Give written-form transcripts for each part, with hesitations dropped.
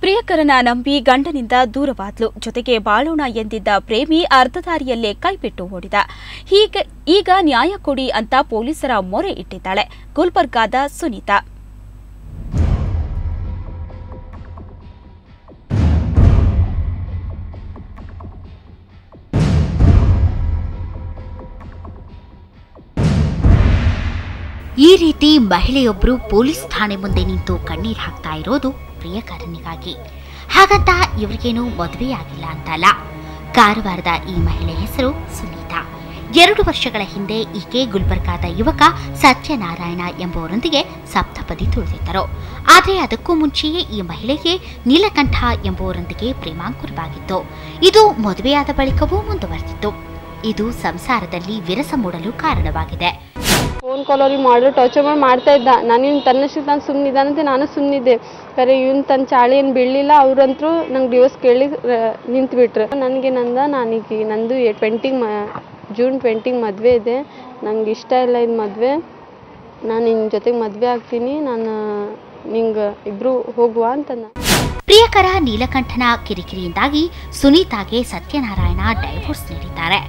ಪ್ರಿಯಕರನ ನಂಬಿ ಗಂಡನಿಂದ ದೂರವಾದ್ಲು. ಜೊತೆಗೆ ಬಾಳೋಣ ಎಂದಿದ್ದ ಪ್ರೇಮಿ ಅರ್ಧದಾರಿಯಲ್ಲೇ ಕೈಬಿಟ್ಟು ಓಡಿದ. ಈಗ ನ್ಯಾಯ ಕೊಡಿ ಅಂತ ಪೊಲೀಸರ ಮೊರೆ ಇಟ್ಟಿದ್ದಾಳೆ ಗುಲ್ಬರ್ಗಾದ ಸುನೀತಾ. ಈ ರೀತಿ ಮಹಿಳೆಯೊಬ್ಬರು ಪೊಲೀಸ್ ಠಾಣೆ ಮುಂದೆ ನಿಂತು ಕಣ್ಣೀರು ಹಾಕ್ತಾ ಇರೋದು ಪ್ರಿಯಕರನಿಗಾಗಿ. ಹಾಗಂತ ಇವರಿಗೇನು ಮದುವೆಯಾಗಿಲ್ಲ ಅಂತಲ್ಲ. ಕಾರವಾರದ ಈ ಮಹಿಳೆ ಹೆಸರು ಸುನೀತಾ. 2 ವರ್ಷಗಳ ಹಿಂದೆ ಈಕೆ ಗುಲ್ಬರ್ಗಾದ ಯುವಕ ಸತ್ಯನಾರಾಯಣ ಎಂಬುವರೊಂದಿಗೆ ಸಪ್ತಪದಿ ತುಳಿದಿದ್ದರು. ಆದರೆ ಅದಕ್ಕೂ ಮುಂಚೆಯೇ ಈ ಮಹಿಳೆಗೆ ನೀಲಕಂಠ ಎಂಬುವರೊಂದಿಗೆ ಪ್ರೇಮಾಂಕುರವಾಗಿತ್ತು. ಇದು ಮದುವೆಯಾದ ಬಳಿಕವೂ ಮುಂದುವರೆದಿತ್ತು. ಇದು ಸಂಸಾರದಲ್ಲಿ ವಿರಸ ಮೂಡಲು ಕಾರಣವಾಗಿದೆ. ಫೋನ್ ಕಾಲ್ ಅವ್ರಿಗೆ ಮಾಡೋ ಟಾರ್ಚರ್ ಮಾಡ್ತಾ ಇದ್ದ. ನಾನು ಇವ್ನು ತನ್ನಷ್ಟಕ್ಕೆ ನಾನು ಸುಮ್ಮನಿದ್ದಾನಂತೆ ನಾನು ಸುಮ್ಮನಿದ್ದೆ. ಕರೆ ಇವ್ನು ತನ್ನ ಚಾಳಿ ಏನು ಬೀಳಲಿಲ್ಲ. ಅವ್ರಂತರೂ ನಂಗೆ ಡಿವೋರ್ಸ್ ಕೇಳಿ ನಿಂತುಬಿಟ್ರು. ನನಗೆ ನಾನೀಗ ನಂದು ಜೂನ್ 20 ಮದುವೆ ಇದೆ. ನಂಗೆ ಇಷ್ಟ ಇಲ್ಲ ಇದು ಮದುವೆ. ನಾನು ನಿನ್ನ ಜೊತೆಗೆ ಮದುವೆ ಆಗ್ತೀನಿ. ನಾನು ನಿಂಗೆ ಇಬ್ಬರು ಹೋಗುವ ಅಂತಂದ. ಪ್ರಿಯಕರ ನೀಲಕಂಠನ ಕಿರಿಕಿರಿಯಿಂದಾಗಿ ಸುನೀತಾಗೆ ಸತ್ಯನಾರಾಯಣ ಡೈವೋರ್ಸ್ ನೀಡಿದ್ದಾರೆ.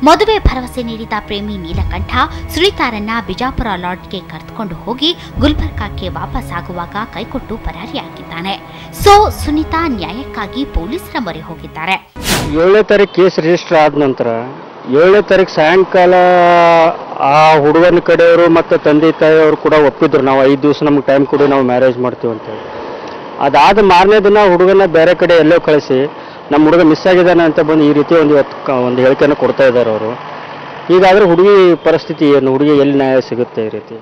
ಮದುವೆ ಭರವಸೆ ನೀಡಿದ ಪ್ರೇಮಿ ನೀಲಕಂಠ ಸುನೀತಾರನ್ನ ಬಿಜಾಪುರ ಲಾಡ್ಜ್ಗೆ ಕರೆದುಕೊಂಡು ಹೋಗಿ ಗುಲ್ಬರ್ಗಾಕ್ಕೆ ವಾಪಸ್ ಆಗುವಾಗ ಕೈಕೊಟ್ಟು ಪರಾರಿಯಾಗಿದ್ದಾನೆ. ಸೊ ಸುನೀತಾ ನ್ಯಾಯಕ್ಕಾಗಿ ಪೊಲೀಸರ ಮೊರೆ ಹೋಗಿದ್ದಾರೆ. 7ನೇ ತಾರೀಕು ಕೇಸ್ ರಿಜಿಸ್ಟರ್ ಆದ ನಂತರ 7ನೇ ತಾರೀಕು ಸಾಯಂಕಾಲ ಆ ಹುಡುಗನ ಕಡೆಯವರು ಮತ್ತು ತಂದೆ ತಾಯಿಯವರು ಕೂಡ ಒಪ್ಪಿದ್ರು, ನಾವು 5 ದಿವಸ ನಮ್ಗೆ ಟೈಮ್ ಕೊಡಿ, ನಾವು ಮ್ಯಾರೇಜ್ ಮಾಡ್ತೀವಿ ಅಂತೇಳಿ. ಅದಾದ ಮಾರನೇ ದಿನ ಹುಡುಗನ ಬೇರೆ ಕಡೆ ಎಲ್ಲೋ ಕಳಿಸಿ ನಮ್ಮ ಹುಡುಗ ಮಿಸ್ ಆಗಿದ್ದಾನೆ ಅಂತ ಬಂದು ಈ ರೀತಿ ಒಂದು ಹೇಳಿಕೆಯನ್ನು ಕೊಡ್ತಾ ಇದ್ದಾರೆ ಅವರು. ಹೀಗಾದ್ರೆ ಹುಡುಗಿ ಪರಿಸ್ಥಿತಿ ಏನು, ಹುಡುಗಿ ಎಲ್ಲಿ ನ್ಯಾಯ ಸಿಗುತ್ತೆ? ಈ ರೀತಿ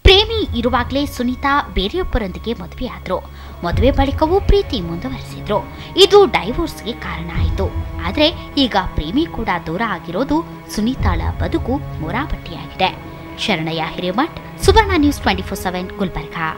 ಪ್ರೇಮಿ ಇರುವಾಗಲೇ ಸುನೀತಾ ಬೇರೆಯೊಬ್ಬರೊಂದಿಗೆ ಮದುವೆಯಾದ್ರು. ಮದುವೆ ಬಳಿಕವೂ ಪ್ರೀತಿ ಮುಂದುವರೆಸಿದ್ರು. ಇದು ಡೈವೋರ್ಸ್ಗೆ ಕಾರಣ ಆಯಿತು. ಆದ್ರೆ ಈಗ ಪ್ರೇಮಿ ಕೂಡ ದೂರ ಆಗಿರೋದು ಸುನೀತಾಳ ಬದುಕು ಮುರಾಬಟ್ಟಿಯಾಗಿದೆ. ಶರಣಯ್ಯ ಹಿರೇಮಠ್, ಸುವರ್ಣ ನ್ಯೂಸ್ 24/7 ಗುಲ್ಬರ್ಗಾ.